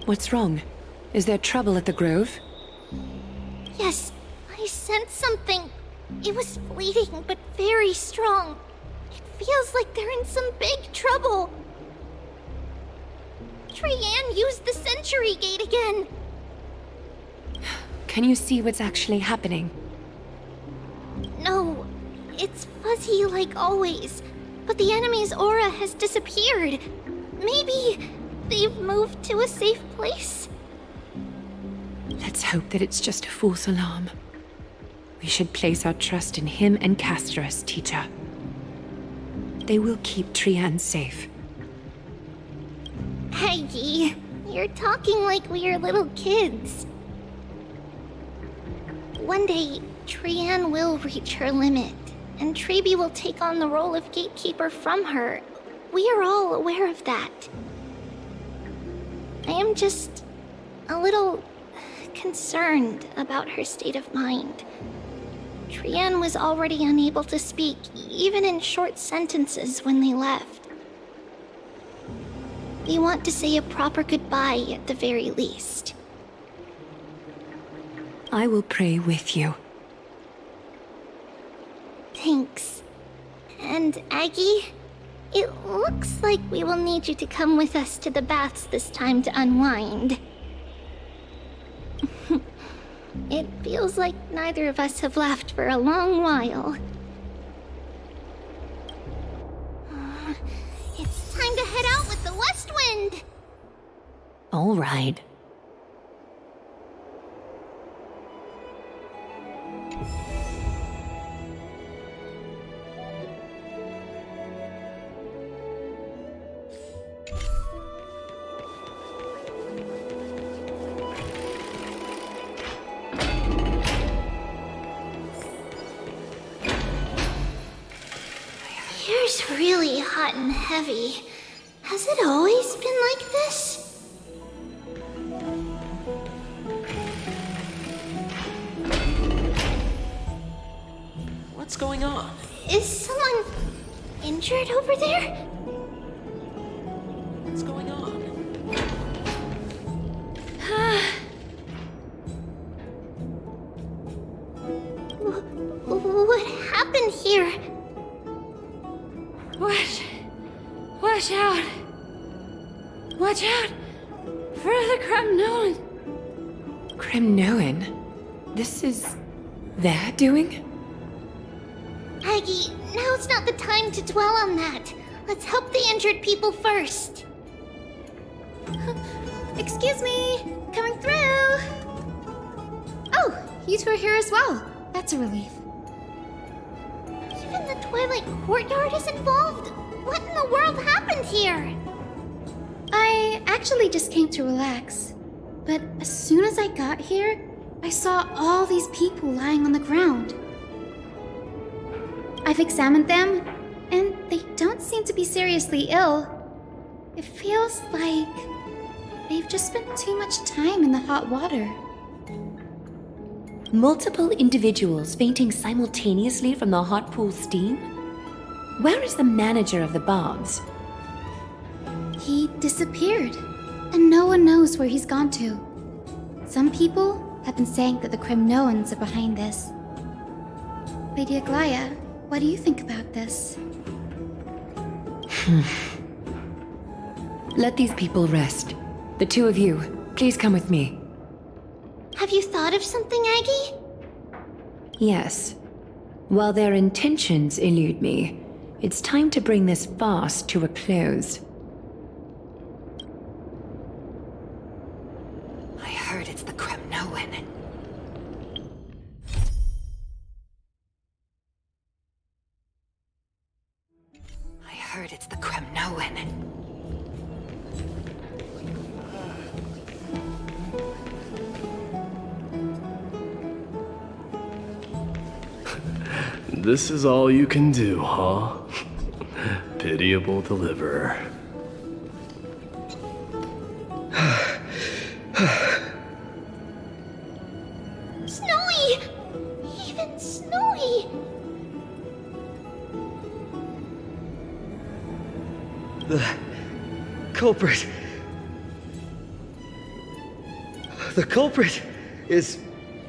What's wrong? Is there trouble at the Grove? Yes, I sensed something. It was fleeting, but very strong. It feels like they're in some big trouble. Trianne used the Century Gate again. Can you see what's actually happening? No, it's fuzzy like always. But the enemy's aura has disappeared. Maybe they've moved to a safe place? Let's hope that it's just a false alarm. We should place our trust in him and Casterus, teacher. They will keep Trianne safe. Peggy, you're talking like we are little kids. One day, Trianne will reach her limit, and Tribbie will take on the role of gatekeeper from her. We are all aware of that. I am just a little concerned about her state of mind. Trianne was already unable to speak, even in short sentences when they left. We want to say a proper goodbye at the very least. I will pray with you. Thanks. And Aggie, it looks like we will need you to come with us to the baths this time to unwind. It feels like neither of us have laughed for a long while. It's time to head out with the west wind! All right. Here's really hot and heavy. Has it always been like this? What's going on? Is someone injured over there? What's going on? What happened here? Watch out! Watch out! For the Cremnoan! Cremnoan? This is their doing? Aggie, now's not the time to dwell on that. Let's help the injured people first. Excuse me! Coming through! Oh, you two are here as well. That's a relief. Even the Twilight Courtyard is involved? What in the world happened here? I actually just came to relax. But as soon as I got here, I saw all these people lying on the ground. I've examined them, and they don't seem to be seriously ill. It feels like they've just spent too much time in the hot water. Multiple individuals fainting simultaneously from the hot pool steam? Where is the manager of the baths? He disappeared, and no one knows where he's gone to. Some people have been saying that the Cremnoans are behind this. Lady Aglaea, what do you think about this? Let these people rest. The two of you, please come with me. Have you thought of something, Aggie? Yes. While their intentions elude me, it's time to bring this farce to a close. I heard it's the Cremnoan. I heard it's the Cremnoan. This is all you can do, huh? Pitiable deliverer. Snowy! Even snowy! The culprit. The culprit is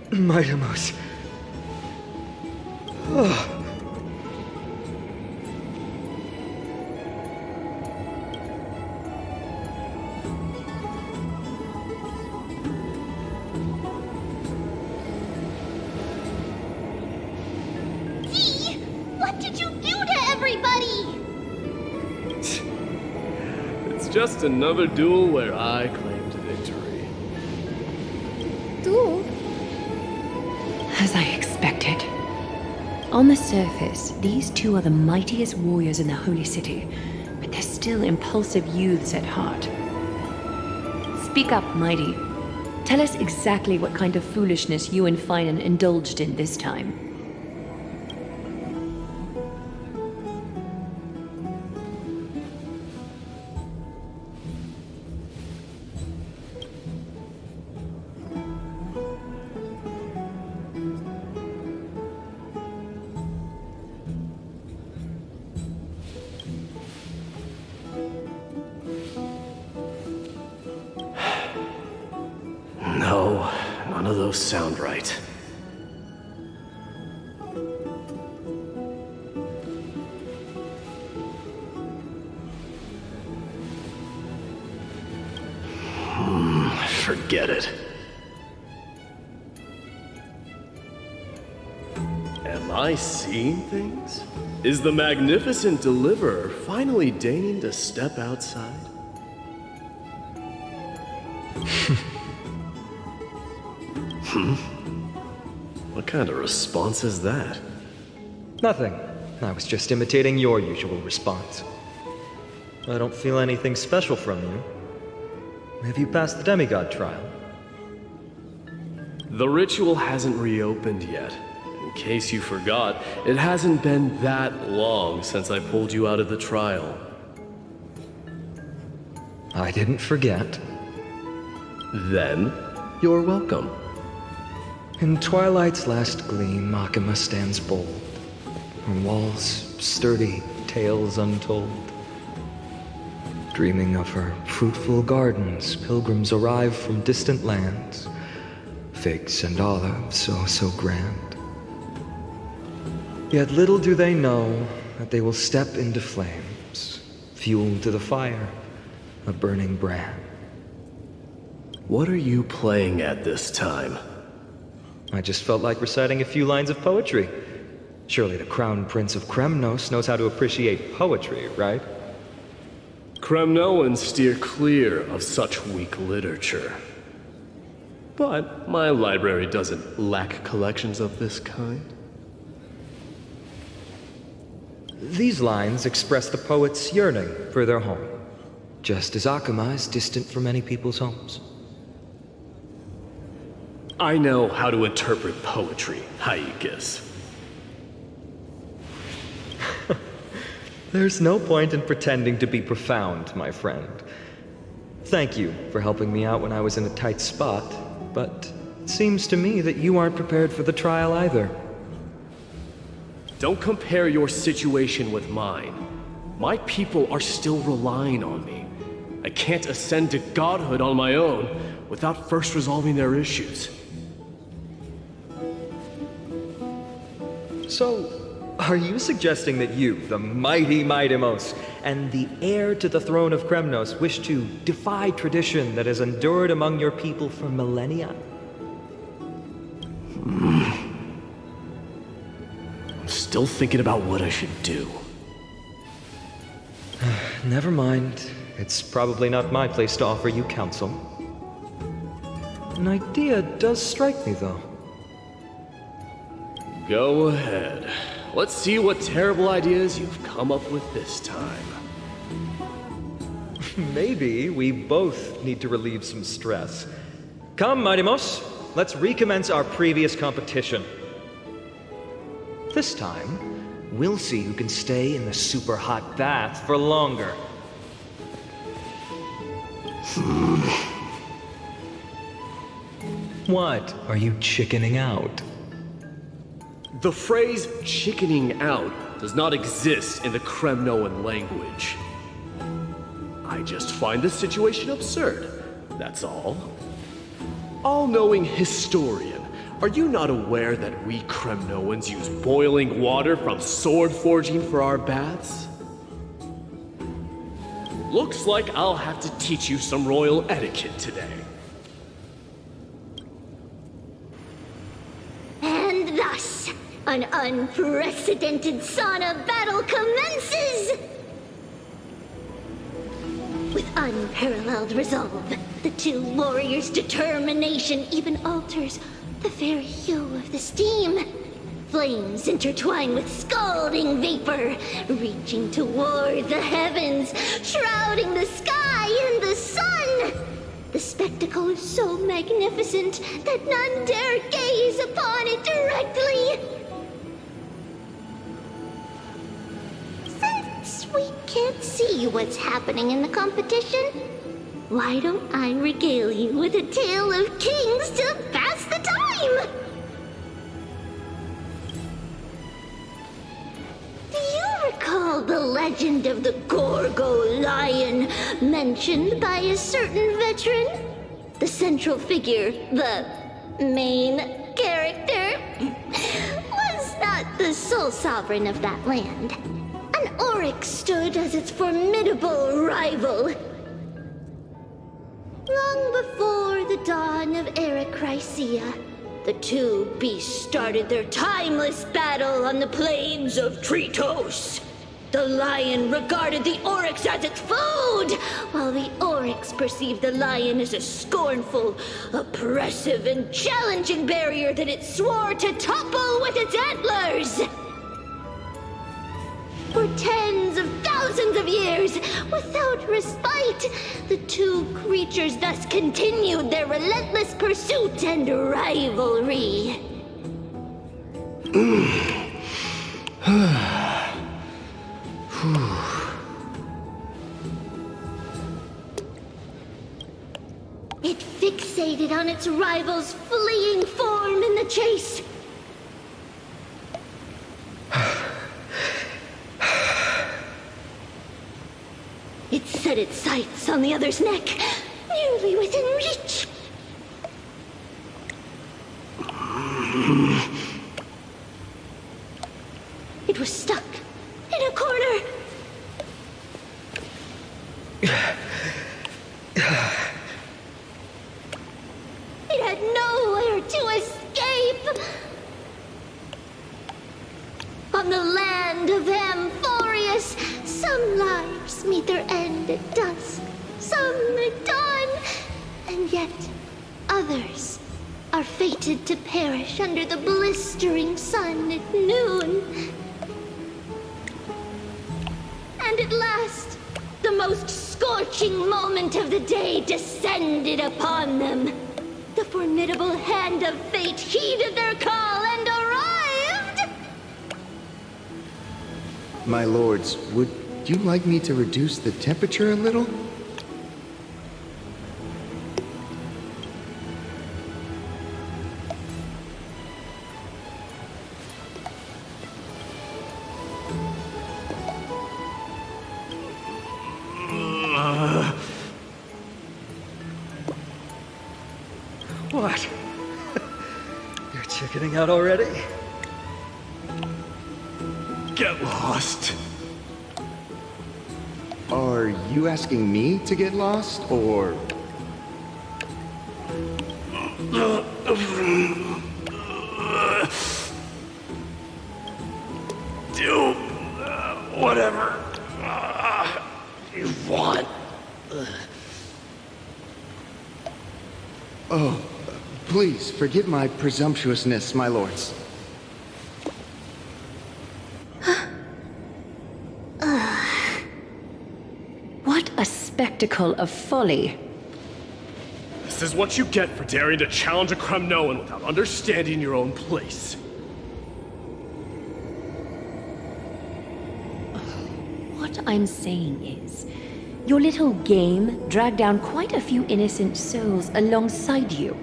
Mydei. Dee, what did you do to everybody? It's just another duel where I claimed victory. Duel? As I expected. On the surface, these two are the mightiest warriors in the Holy City, but they're still impulsive youths at heart. Speak up, Mydei. Tell us exactly what kind of foolishness you and Phainon indulged in this time. No, none of those sound right. Forget it. Am I seeing things? Is the magnificent deliverer finally deigning to step outside? What kind of response is that? Nothing. I was just imitating your usual response. I don't feel anything special from you. Have you passed the demigod trial? The ritual hasn't reopened yet. In case you forgot, it hasn't been that long since I pulled you out of the trial. I didn't forget. Then, you're welcome. In twilight's last gleam, Makima stands bold. Her walls sturdy, tales untold. Dreaming of her fruitful gardens, pilgrims arrive from distant lands. Figs and olives, oh so grand. Yet little do they know that they will step into flames, fuel to the fire, a burning brand. What are you playing at this time? I just felt like reciting a few lines of poetry. Surely the Crown Prince of Kremnos knows how to appreciate poetry, right? Kremnoans steer clear of such weak literature. But my library doesn't lack collections of this kind. These lines express the poet's yearning for their home, just as Akama is distant from many people's homes. I know how to interpret poetry, Hyacine. There's no point in pretending to be profound, my friend. Thank you for helping me out when I was in a tight spot, but it seems to me that you aren't prepared for the trial either. Don't compare your situation with mine. My people are still relying on me. I can't ascend to godhood on my own without first resolving their issues. So, are you suggesting that you, the mighty Mydei, and the heir to the throne of Kremnos, wish to defy tradition that has endured among your people for millennia? I'm still thinking about what I should do. Never mind. It's probably not my place to offer you counsel. An idea does strike me, though. Go ahead. Let's see what terrible ideas you've come up with this time. Maybe we both need to relieve some stress. Come, Mydei, let's recommence our previous competition. This time, we'll see who can stay in the super hot bath for longer. What? Are you chickening out? The phrase chickening out does not exist in the Kremnoan language. I just find this situation absurd, that's all. All-knowing historian, are you not aware that we Kremnoans use boiling water from sword forging for our baths? Looks like I'll have to teach you some royal etiquette today. And thus, an unprecedented sauna battle commences! With unparalleled resolve, the two warriors' determination even alters the very hue of the steam. Flames intertwine with scalding vapor, reaching toward the heavens, shrouding the sky and the sun. The spectacle is so magnificent that none dare gaze upon it directly. Since we can't see what's happening in the competition, why don't I regale you with a tale of kings to pass the time? Do you recall the legend of the Gorgo lion mentioned by a certain veteran? The central figure, the main character, was not the sole sovereign of that land. An oryx stood as its formidable rival. Long before the dawn of Erechrysia, the two beasts started their timeless battle on the plains of Tritos. The lion regarded the oryx as its food, while the oryx perceived the lion as a scornful, oppressive, and challenging barrier that it swore to topple with its antlers. For tens of thousands of years, without respite, the two creatures thus continued their relentless pursuit and rivalry. It fixated on its rival's fleeing form in the chase. It set its sights on the other's neck, nearly within reach. It was stuck in a corner. It had nowhere to escape. On the land of Amphorius, some lives meet their end at dusk, some at dawn, and yet others are fated to perish under the blistering sun at noon. And at last, the most scorching moment of the day descended upon them. The formidable hand of fate heeded their call and arrived! My lords, would you like me to reduce the temperature a little? What? You're chickening out already? Get lost. Are you asking me to get lost, or...? Do whatever you want. Oh, please forgive my presumptuousness, my lords. What a spectacle of folly. This is what you get for daring to challenge a Kremnoan without understanding your own place. What I'm saying is, your little game dragged down quite a few innocent souls alongside you.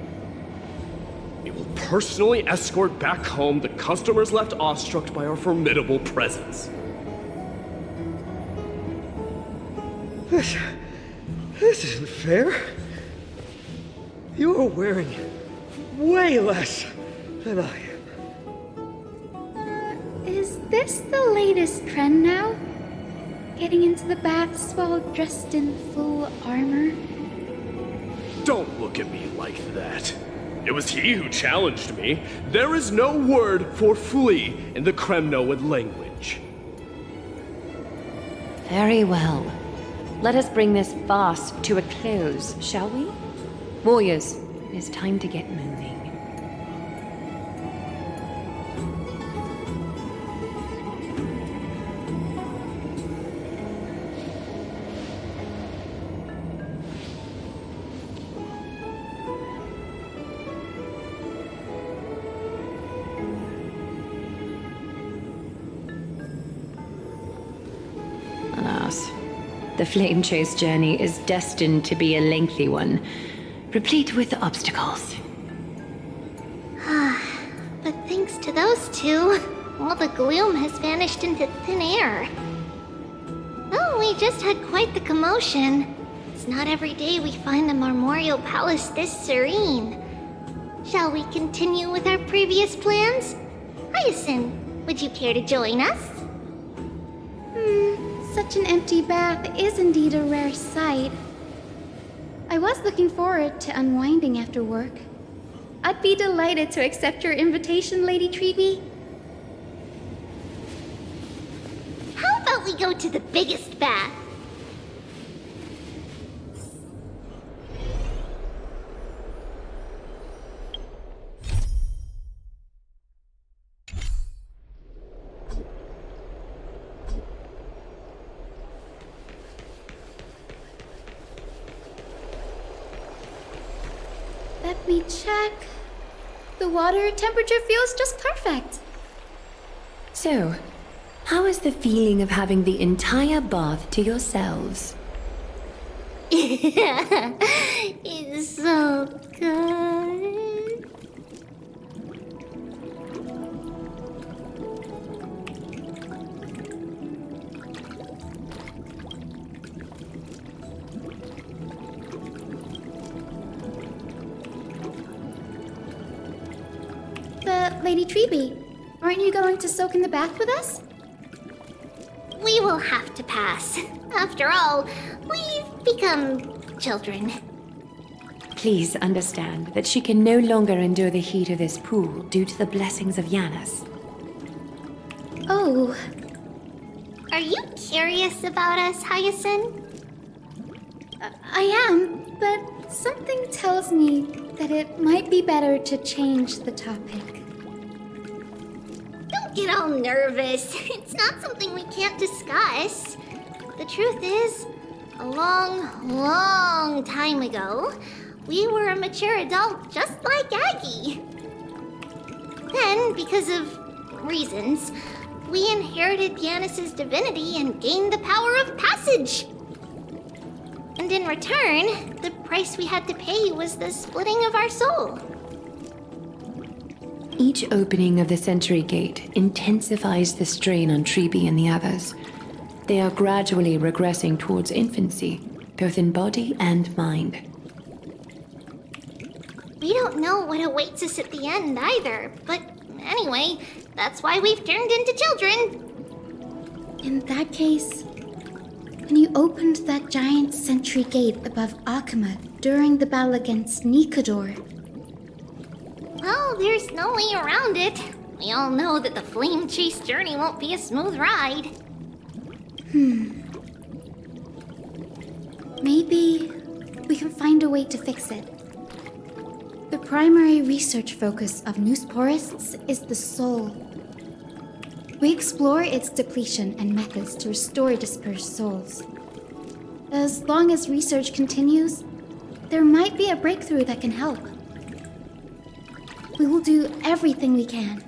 We will personally escort back home the customers left awestruck by our formidable presence. This isn't fair. You're wearing way less than I am. Is this the latest trend now? Getting into the baths while dressed in full armor? Don't look at me like that. It was he who challenged me. There is no word for flee in the Kremnoan language. Very well. Let us bring this farce to a close, shall we? Warriors, it is time to get moving. Alas, the flame chase journey is destined to be a lengthy one, replete with obstacles. But thanks to those two, all the gloom has vanished into thin air. Oh, we just had quite the commotion. It's not every day we find the Marmorial Palace this serene. Shall we continue with our previous plans? Hyacine, would you care to join us? Such an empty bath is indeed a rare sight. I was looking forward to unwinding after work. I'd be delighted to accept your invitation, Lady Tribbie. How about we go to the biggest bath? Let me check. The water temperature feels just perfect. So, how is the feeling of having the entire bath to yourselves? It's so good. Lady Tribbie, aren't you going to soak in the bath with us? We will have to pass. After all, we've become children. Please understand that she can no longer endure the heat of this pool due to the blessings of Janus. Oh, Are you curious about us, Hyacine? I am, but something tells me that it might be better to change the topic. Don't get all nervous. It's not something we can't discuss. The truth is, a long, long time ago, we were a mature adult just like Aggie. Then, because of reasons, we inherited Janus's divinity and gained the power of passage. And in return, the price we had to pay was the splitting of our soul. Each opening of the Century Gate intensifies the strain on Tribbie and the others. They are gradually regressing towards infancy, both in body and mind. We don't know what awaits us at the end either, but anyway, that's why we've turned into children. In that case, when you opened that giant sentry gate above Akama during the battle against Nikador, Well, there's no way around it. We all know that the flame chase journey won't be a smooth ride. maybe we can find a way to fix it. The primary research focus of Noosporists is the soul. We explore its depletion and methods to restore dispersed souls. As long as research continues, there might be a breakthrough that can help. We will do everything we can.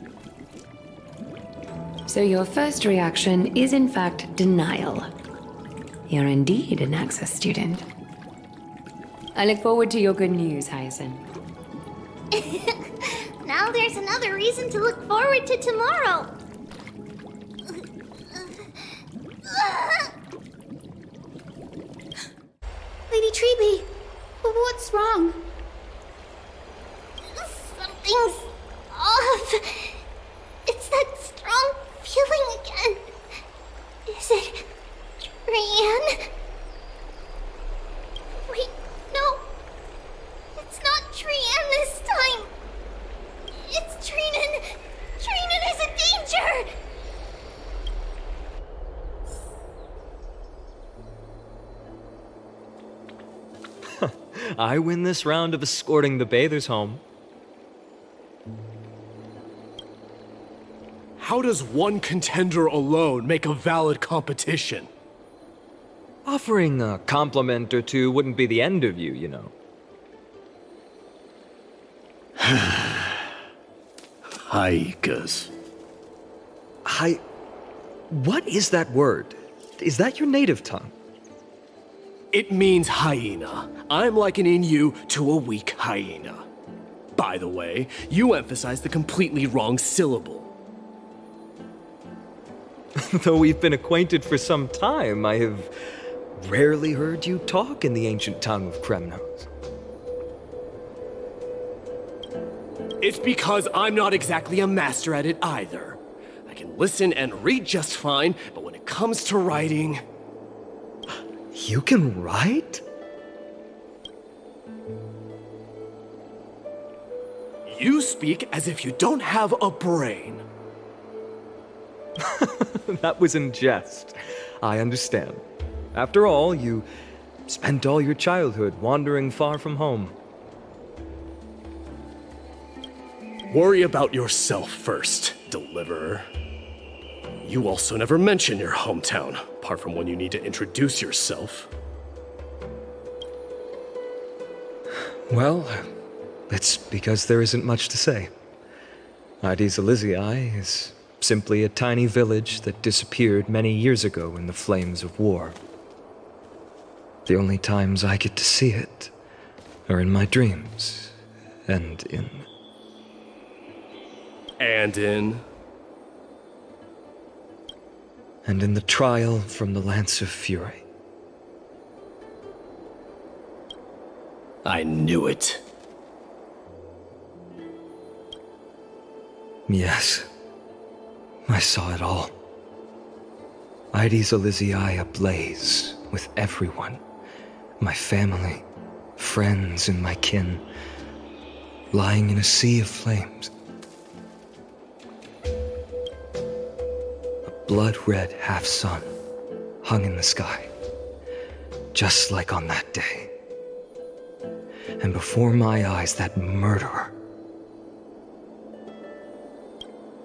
So your first reaction is in fact denial. You're indeed an Access student. I look forward to your good news, Hyacine. Now there's another reason to look forward to tomorrow. Lady Tribbie, what's wrong? Something's off. It's that strong feeling again. Is it Trianne? Wait, no. It's not Trianne this time. It's Trianne. Trianne is in danger. I win this round of escorting the bathers home. How does one contender alone make a valid competition? Offering a compliment or two wouldn't be the end of you, you know. Haikas. What is that word? Is that your native tongue? It means hyena. I'm likening you to a weak hyena. By the way, you emphasized the completely wrong syllable. Though we've been acquainted for some time, I have rarely heard you talk in the ancient tongue of Kremnos. It's because I'm not exactly a master at it either. I can listen and read just fine, but when it comes to writing... You can write? You speak as if you don't have a brain. That was in jest. I understand. After all, you spent all your childhood wandering far from home. Worry about yourself first, Deliverer. You also never mention your hometown, apart from when you need to introduce yourself. Well, it's because there isn't much to say. Hydes Elysiae is simply a tiny village that disappeared many years ago in the flames of war. The only times I get to see it are in my dreams, and in... And in... And in the trial from the Lance of Fury. I knew it. Yes, I saw it all. Hydes Elysiae ablaze with everyone. My family, friends, and my kin, lying in a sea of flames. A blood-red half-sun hung in the sky, just like on that day. And before my eyes, that murderer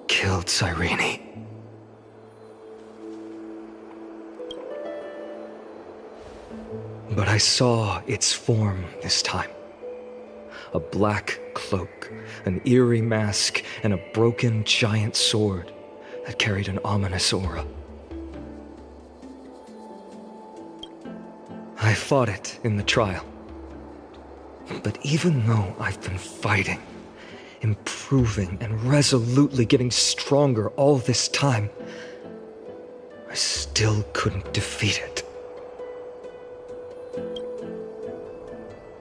killed Cyrene. But I saw its form this time. A black cloak, an eerie mask, and a broken giant sword that carried an ominous aura. I fought it in the trial. But even though I've been fighting, improving, and resolutely getting stronger all this time, I still couldn't defeat it.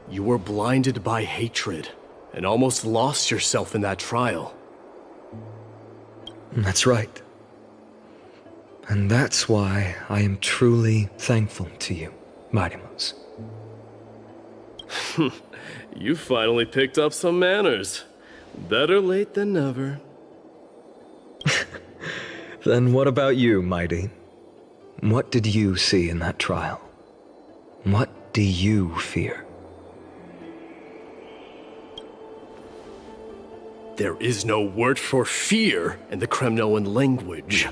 You were blinded by hatred, and almost lost yourself in that trial. That's right. And that's why I am truly thankful to you, Mydei. You finally picked up some manners. Better late than never. Then what about you, Mydei? What did you see in that trial? What do you fear? There is no word for fear in the Kremnoan language.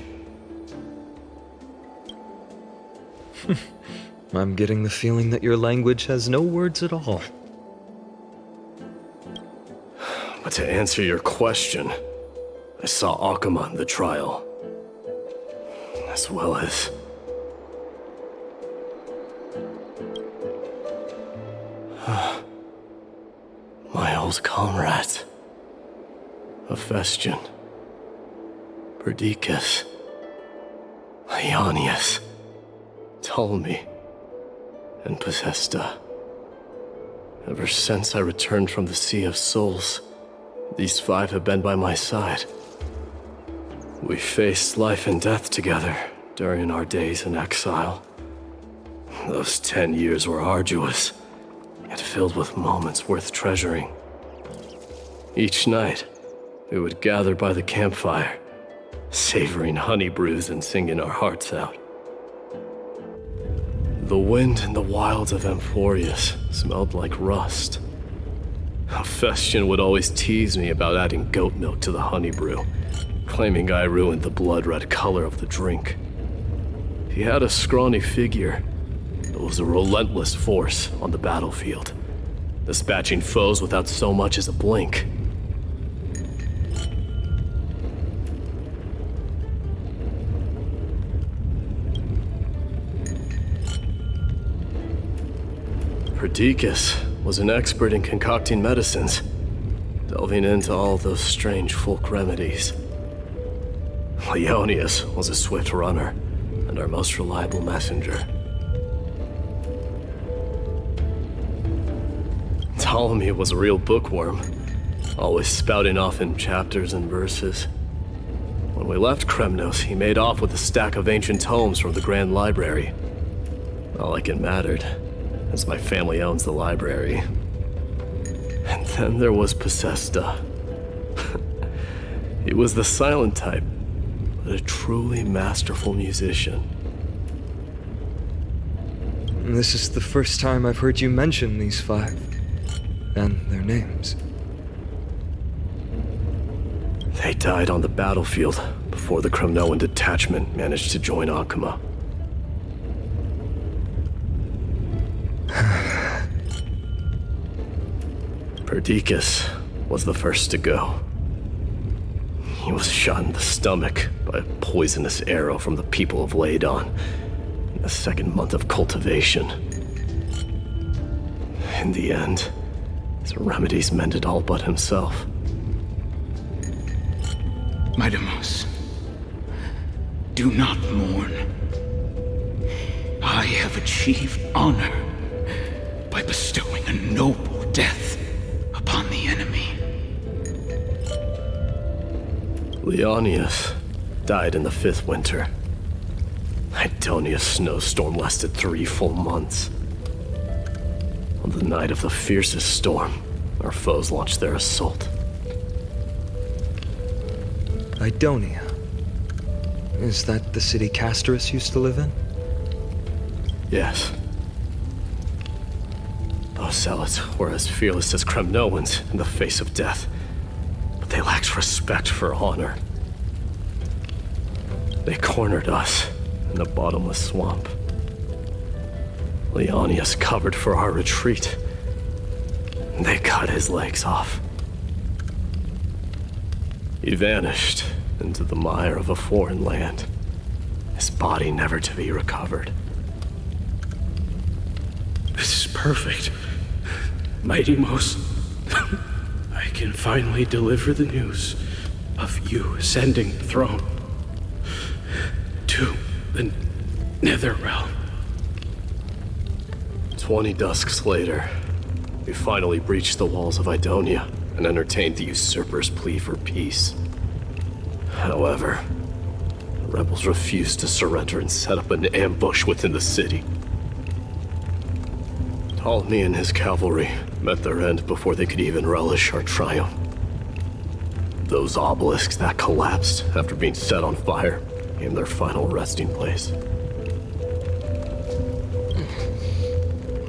I'm getting the feeling that your language has no words at all. But to answer your question, I saw Akuma in the trial. As well as... my old comrades. Hephaestion, Perdiccas, Ionius, Ptolemy, and Possesta. Ever since I returned from the Sea of Souls, These 5 have been by my side. We faced life and death together during our days in exile. Those 10 years were arduous, yet filled with moments worth treasuring. Each night, we would gather by the campfire, savoring honey brews and singing our hearts out. The wind in the wilds of Amphorius smelled like rust. Phainon would always tease me about adding goat milk to the honey brew, claiming I ruined the blood-red color of the drink. He had a scrawny figure, but was a relentless force on the battlefield, dispatching foes without so much as a blink. Perdiccas was an expert in concocting medicines, delving into all those strange folk remedies. Leonius was a swift runner and our most reliable messenger. Ptolemy was a real bookworm, always spouting off in chapters and verses. When we left Kremnos, he made off with a stack of ancient tomes from the Grand Library. Not like it mattered, as my family owns the library. And then there was Pacesta. He was the silent type, but a truly masterful musician. This is the first time I've heard you mention these 5, and their names. They died on the battlefield before the Kremnoan detachment managed to join Akuma. Perdiccas was the first to go. He was shot in the stomach by a poisonous arrow from the people of Laidon in the 2nd month of cultivation. In the end, his remedies mended all but himself. Mydei, do not mourn. I have achieved honor by bestowing a noble death upon the enemy. Leonius died in the 5th winter. Idonia's snowstorm lasted 3 full months. On the night of the fiercest storm, our foes launched their assault. Idonia. Is that the city Castorus used to live in? Yes. Those zealots were as fearless as Kremnoans in the face of death, but they lacked respect for honor. They cornered us in the bottomless swamp. Leonius covered for our retreat. They cut his legs off. He vanished into the mire of a foreign land, his body never to be recovered. This is perfect. Mydei, I can finally deliver the news of you ascending the throne to the Nether Realm. 20 dusks later, we finally breached the walls of Idonia and entertained the usurper's plea for peace. However, the rebels refused to surrender and set up an ambush within the city. Ptolemy and his cavalry met their end before they could even relish our triumph. Those obelisks that collapsed after being set on fire became their final resting place.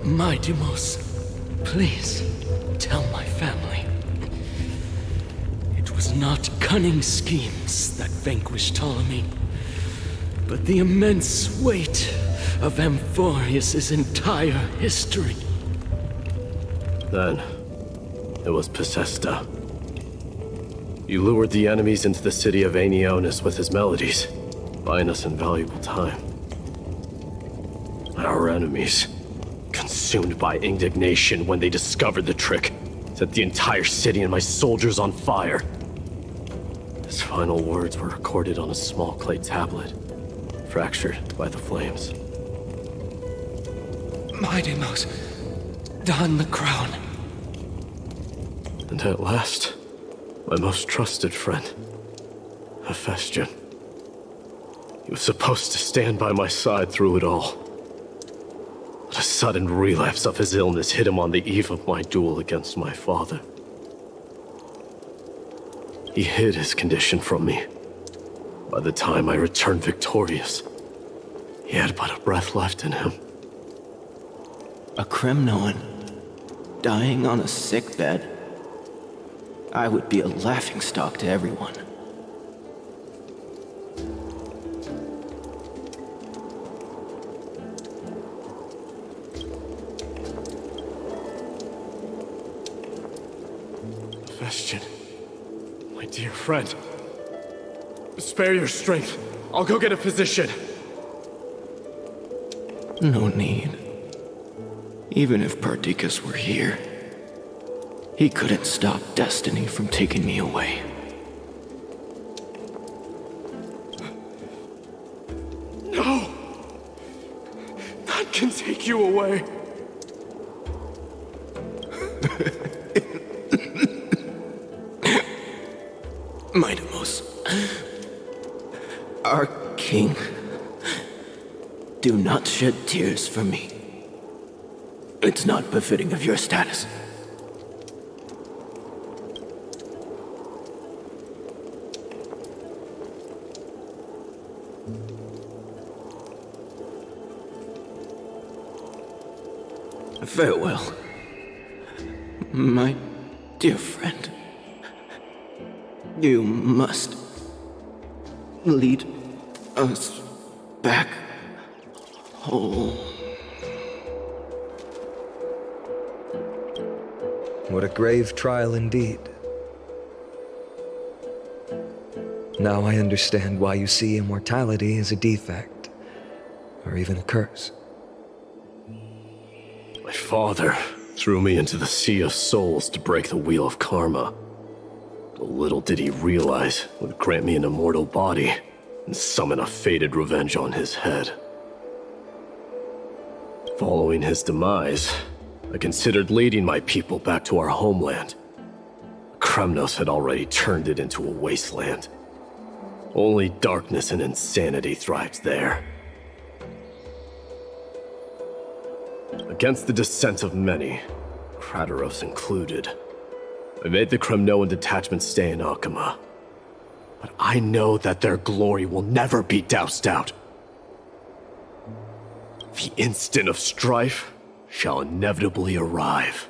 Mydei, please tell my family. It was not cunning schemes that vanquished Ptolemy, but the immense weight of Amphorius' entire history. Then, it was Pacesta. He lured the enemies into the city of Aenionis with his melodies, buying us invaluable time. Our enemies, consumed by indignation when they discovered the trick, set the entire city and my soldiers on fire. His final words were recorded on a small clay tablet, fractured by the flames. Mydei, don the crown. And at last, My most trusted friend, Hephaestion. He was supposed to stand by my side through it all. But a sudden relapse of his illness hit him on the eve of my duel against my father. He hid his condition from me. By the time I returned victorious, he had but a breath left in him. A Kremnoan dying on a sickbed. I would be a laughingstock to everyone. Hephaestion, my dear friend. Spare your strength. I'll go get a physician. No need. Even if Perdiccas were here, he couldn't stop destiny from taking me away. No! None can take you away. Mydei, our king, do not shed tears for me. It's not befitting of your status. Farewell, my dear friend. You must lead us back home. What a grave trial indeed. Now I understand why you see immortality as a defect, or even a curse. My father threw me into the sea of souls to break the wheel of karma. But little did he realize it would grant me an immortal body and summon a fated revenge on his head. Following his demise, I considered leading my people back to our homeland. Kremnos had already turned it into a wasteland. Only darkness and insanity thrived there. Against the dissent of many, Krateros included, I made the Kremnoan detachment stay in Akama. But I know that their glory will never be doused out. The instant of strife shall inevitably arrive.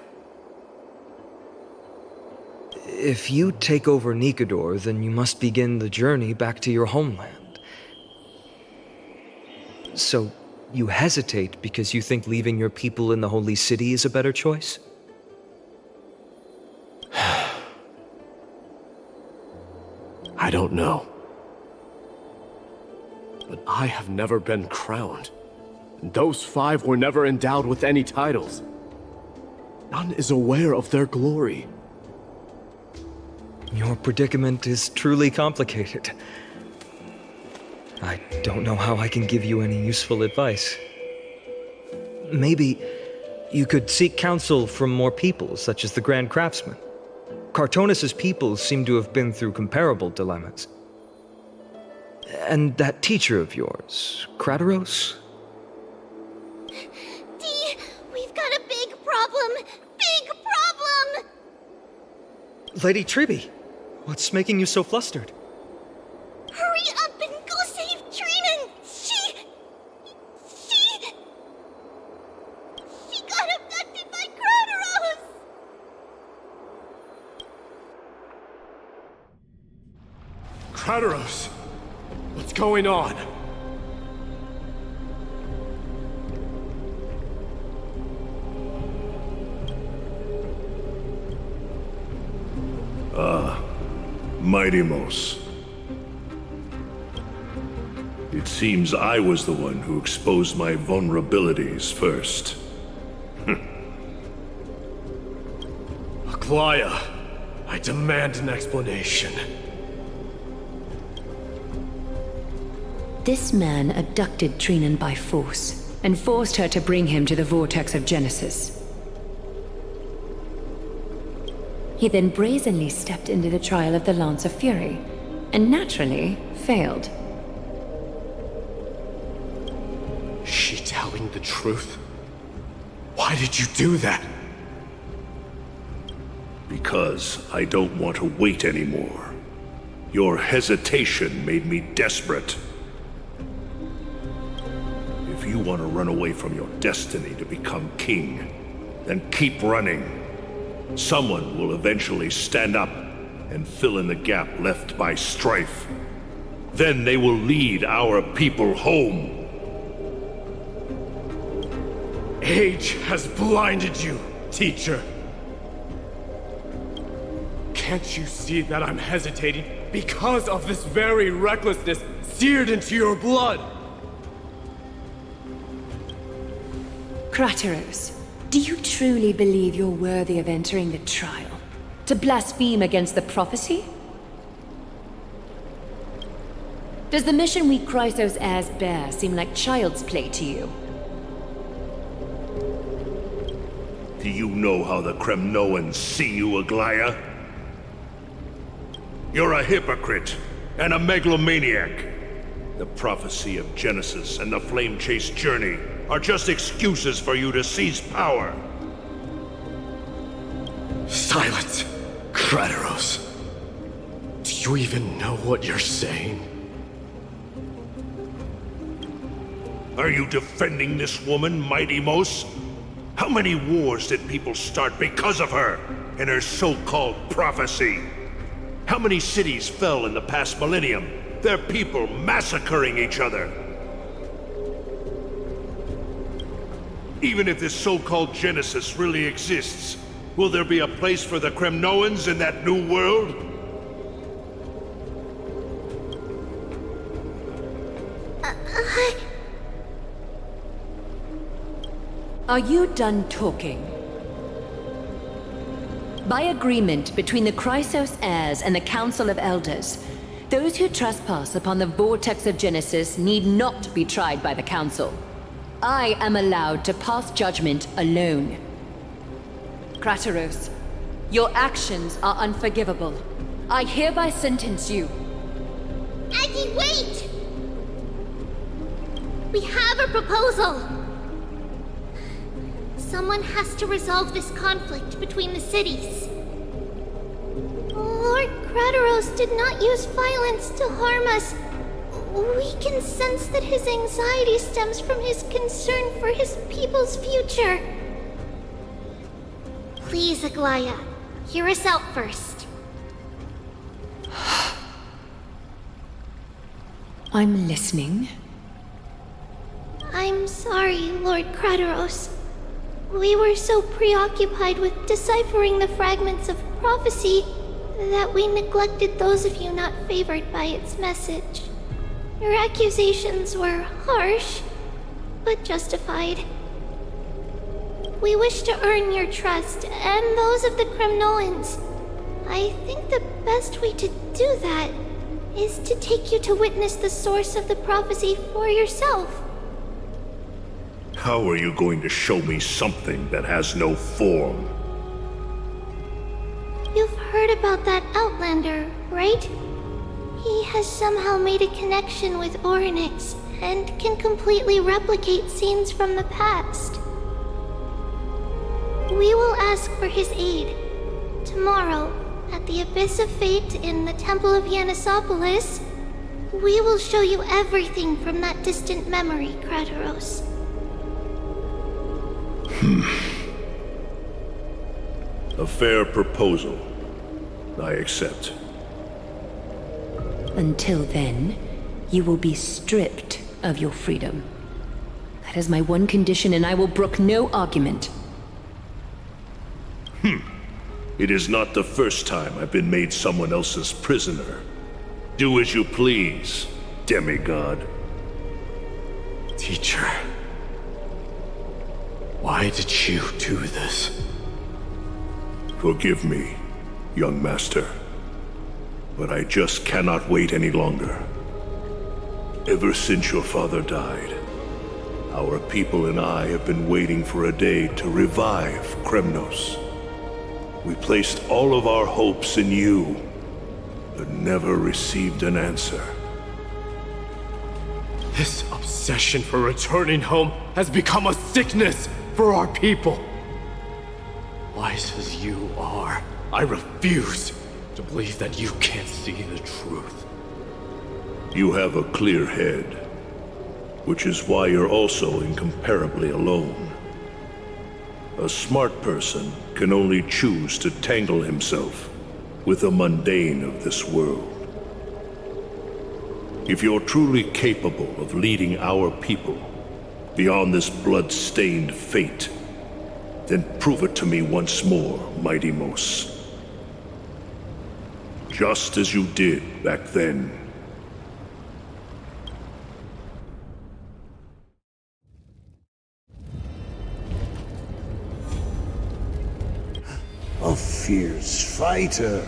If you take over Nikador, then you must begin the journey back to your homeland. So, you hesitate because you think leaving your people in the Holy City is a better choice? I don't know. But I have never been crowned. And those 5 were never endowed with any titles. None is aware of their glory. Your predicament is truly complicated. I don't know how I can give you any useful advice. Maybe you could seek counsel from more people, such as the Grand Craftsman. Cartonis' people seem to have been through comparable dilemmas. And that teacher of yours, Krateros? Dee, we've got a big problem! Big problem! Lady Tribbie, what's making you so flustered? Hurry up and go save Trianne! She got abducted by Krateros! Krateros! What's going on? Mydei. It seems I was the one who exposed my vulnerabilities first. Aglaea, I demand an explanation. This man abducted Trianne by force and forced her to bring him to the vortex of Genesis. He then brazenly stepped into the trial of the Lance of Fury, and naturally failed. She telling the truth? Why did you do that? Because I don't want to wait anymore. Your hesitation made me desperate. If you want to run away from your destiny to become king, then keep running. Someone will eventually stand up and fill in the gap left by strife. Then they will lead our people home. Age has blinded you, teacher. Can't you see that I'm hesitating because of this very recklessness seared into your blood? Crateros, do you truly believe you're worthy of entering the trial? To blaspheme against the prophecy? Does the mission we Chrysos heirs bear seem like child's play to you? Do you know how the Kremnoans see you, Aglaea? You're a hypocrite and a megalomaniac. The prophecy of Genesis and the Flame Chase journey are just excuses for you to seize power. Silence, Crateros. Do you even know what you're saying? Are you defending this woman, Mydei? How many wars did people start because of her and her so-called prophecy? How many cities fell in the past millennium, their people massacring each other? Even if this so-called Genesis really exists, will there be a place for the Kremnoans in that new world? Are you done talking? By agreement between the Chrysos heirs and the Council of Elders, those who trespass upon the vortex of Genesis need not be tried by the Council. I am allowed to pass judgment alone. Crateros, your actions are unforgivable. I hereby sentence you. Aggie, wait! We have a proposal! Someone has to resolve this conflict between the cities. Lord Crateros did not use violence to harm us. We can sense that his anxiety stems from his concern for his people's future. Please, Aglaea, hear us out first. I'm listening. I'm sorry, Lord Crateros. We were so preoccupied with deciphering the fragments of prophecy that we neglected those of you not favored by its message. Your accusations were harsh, but justified. We wish to earn your trust and those of the Kremnoans. I think the best way to do that is to take you to witness the source of the prophecy for yourself. How are you going to show me something that has no form? You've heard about that Outlander, right? He has somehow made a connection with Orynyx and can completely replicate scenes from the past. We will ask for his aid. Tomorrow, at the Abyss of Fate in the Temple of Yanissopolis, we will show you everything from that distant memory, Crateros. A fair proposal. I accept. Until then, you will be stripped of your freedom. That is my one condition, and I will brook no argument. It is not the first time I've been made someone else's prisoner. Do as you please, demigod. Teacher, why did you do this? Forgive me, young master. But I just cannot wait any longer. Ever since your father died, our people and I have been waiting for a day to revive Kremnos. We placed all of our hopes in you, but never received an answer. This obsession for returning home has become a sickness for our people. Wise as you are, I refuse to believe that you can't see the truth. You have a clear head, which is why you're also incomparably alone. A smart person can only choose to tangle himself with the mundane of this world. If you're truly capable of leading our people beyond this blood-stained fate, then prove it to me once more, Mighty Mos. Just as you did back then. A fierce fighter.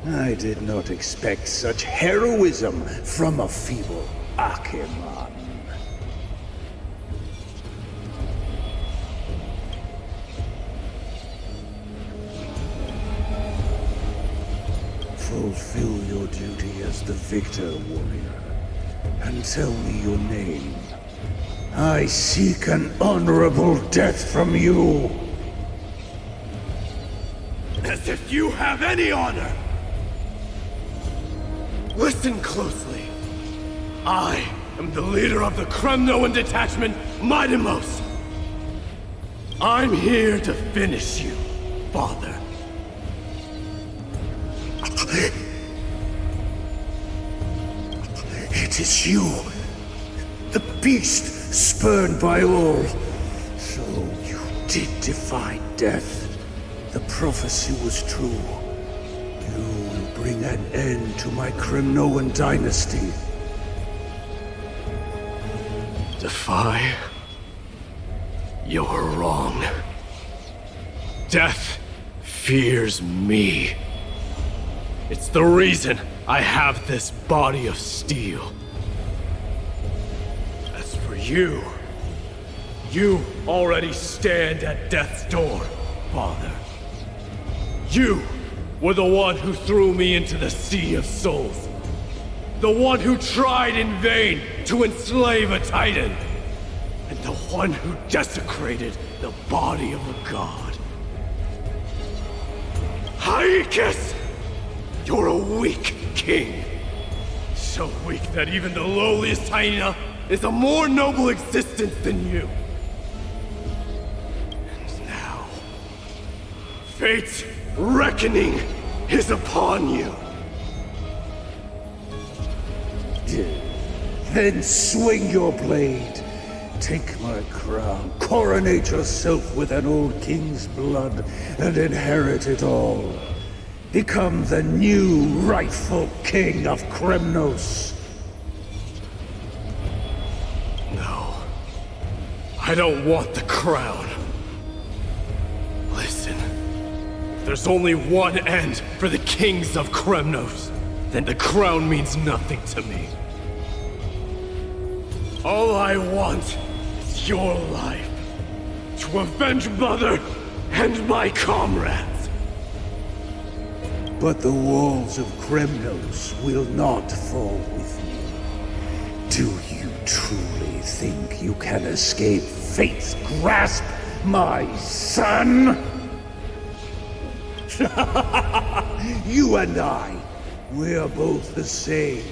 I did not expect such heroism from a feeble Acheman. Fulfill your duty as the victor, warrior, and tell me your name. I seek an honorable death from you. As if you have any honor! Listen closely. I am the leader of the Kremnoan detachment, Mighty Mos. I'm here to finish you, Father. It is you, the beast spurned by all. So you did defy death. The prophecy was true. You will bring an end to my Kremnoan dynasty. Defy? You're wrong. Death fears me. It's the reason I have this body of steel. As for you, you already stand at death's door, Father. You were the one who threw me into the Sea of Souls. The one who tried in vain to enslave a Titan. And the one who desecrated the body of a god. Hyacine! You're a weak king. So weak that even the lowliest hyena is a more noble existence than you. And now, fate's reckoning is upon you. Then swing your blade. Take my crown. Coronate yourself with an old king's blood and inherit it all. Become the new rightful king of Kremnos. No. I don't want the crown. Listen. If there's only one end for the kings of Kremnos, then the crown means nothing to me. All I want is your life. To avenge Mother and my comrades. But the walls of Kremnos will not fall with me. Do you truly think you can escape fate's grasp, my son? You and I, we're both the same.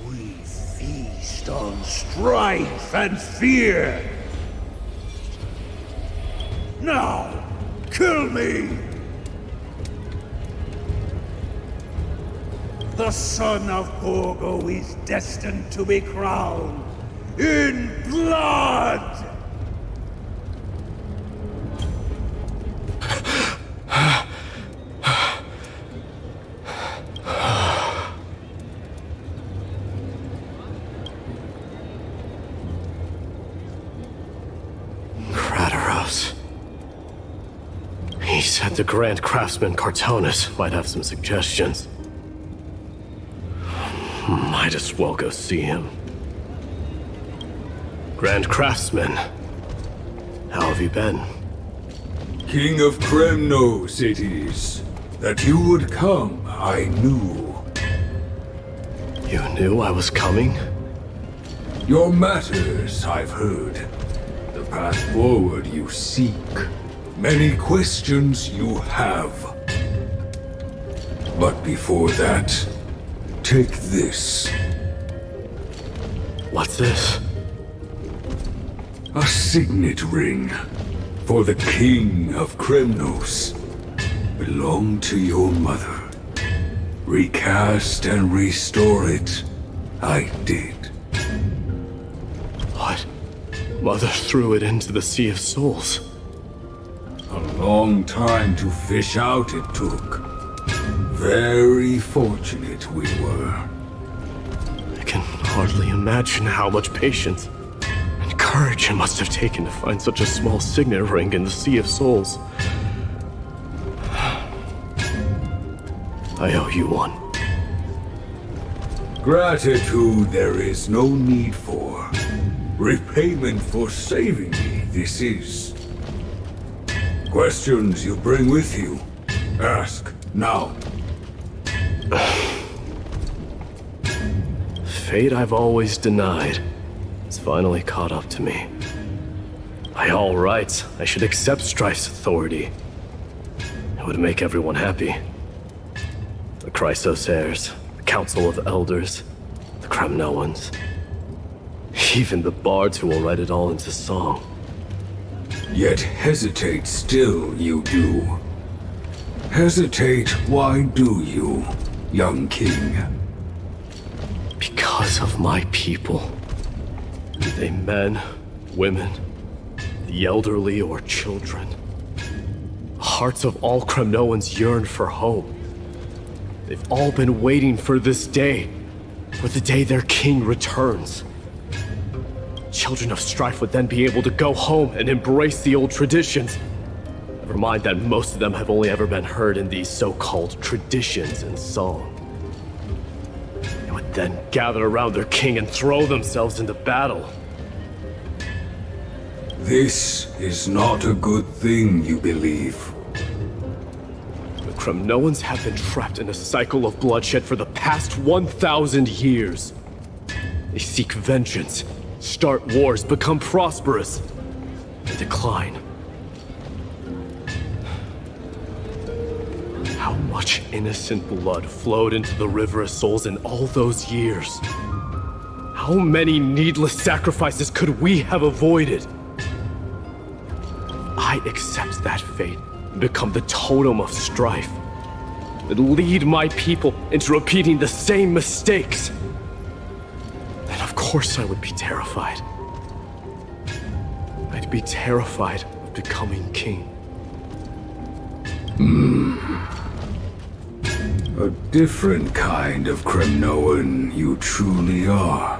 We feast on strife and fear. Now, kill me! The son of Borgo is destined to be crowned in blood! He said the Grand Craftsman Cartonus might have some suggestions. Might as well go see him. Grand Craftsman, how have you been? King of Kremnos it is. That you would come, I knew. You knew I was coming? Your matters, I've heard. The path forward you seek. Many questions you have. But before that, take this. What's this? A signet ring. For the King of Kremnos. Belonged to your mother. Recast and restore it. I did. What? Mother threw it into the Sea of Souls. A long time to fish out it took. Very fortunate we were. I can hardly imagine how much patience and courage it must have taken to find such a small signet ring in the Sea of Souls. I owe you one. Gratitude there is no need for. Repayment for saving me, this is. Questions you bring with you? Ask, now. Fate I've always denied has finally caught up to me. By all rights, I should accept Strife's authority. It would make everyone happy. The Chrysos heirs, the Council of Elders, the Kremnoans. Even the bards who will write it all into song. Yet hesitate still you do. Hesitate, why do you, young king? Because of my people. Be they men, women, the elderly or children. The hearts of all Kremnoans yearn for hope. They've all been waiting for this day, for the day their king returns. Children of Strife would then be able to go home and embrace the old traditions. Never mind that most of them have only ever been heard in these so-called traditions and song. They would then gather around their king and throw themselves into battle. This is not a good thing, you believe. The Kremnoans have been trapped in a cycle of bloodshed for the past 1,000 years. They seek vengeance, start wars, become prosperous, and decline. How much innocent blood flowed into the River of Souls in all those years? How many needless sacrifices could we have avoided? I accept that fate and become the totem of strife, and lead my people into repeating the same mistakes. Then of course I would be terrified. I'd be terrified of becoming king. A different kind of Kremnoan you truly are.